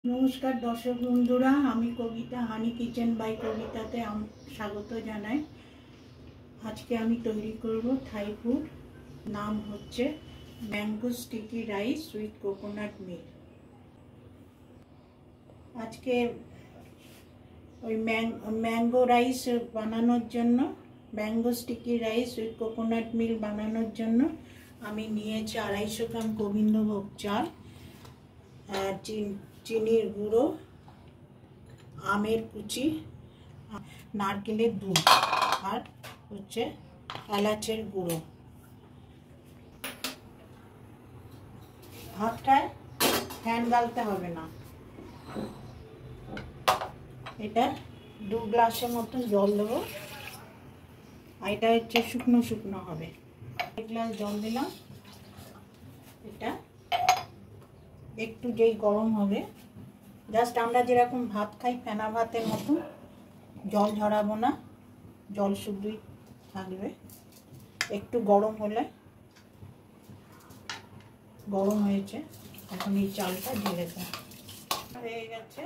नमस्कार दर्शक बंधुरा आमी कविता हानी किचेन बाई कविताते स्वागत जानाई। आज के आमी तैरी करब थाई फूड नाम होच्छे mango sticky rice with coconut milk. आज के मैंगो राइस बानानोर जन्य mango sticky rice with coconut milk बानानोर जन्य आमी नियेछि 250 ग्राम गोविंदभोग चाल, चीनिर गुड़ो, आमेर कुची, नारकेलेर दूध और होच्छे एलाचेर गुड़ो। भातटाय फैन गालते होबे ना। एटा 2 ग्लासेर मतो जल देबो। एटा होच्छे शुकनो शुकनो होबे। 1 ग्लास जल दिलाम। एटा একটু যেই গরম হবে জাস্ট আমরা যেরকম ভাত খাই ফেনা ভাতের মতো জল ঝরাবো না, জল শুধুই থাকবে। একটু গরম হলে গরম হয়েছে, এখন এই চালটা ঢেলে দেব। হয়ে গেছে।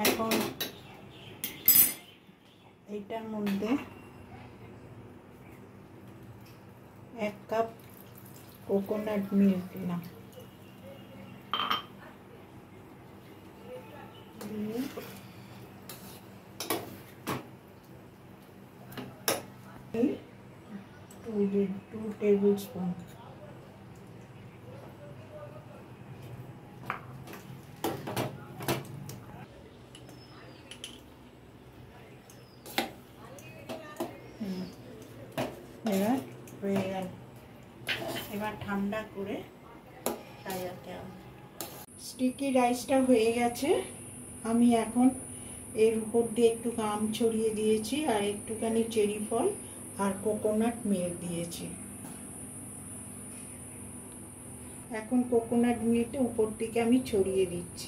এখন এইটার মধ্যে 1 কাপ কোকোনাট মিল্ক দিলাম। 2 टेबलस्पून এবার ঠান্ডা করে তাইয়াতে স্টিকি রাইসটা হয়ে গেছে। আমি এখন এর উপর দিয়ে একটু আম ছড়িয়ে দিয়েছি আর একটুখানি চেরি ফল আর কোকোনাট মিল্ক দিয়েছি। এখন কোকোনাট মিল্কটা উপর থেকে আমি ছড়িয়ে দিচ্ছি।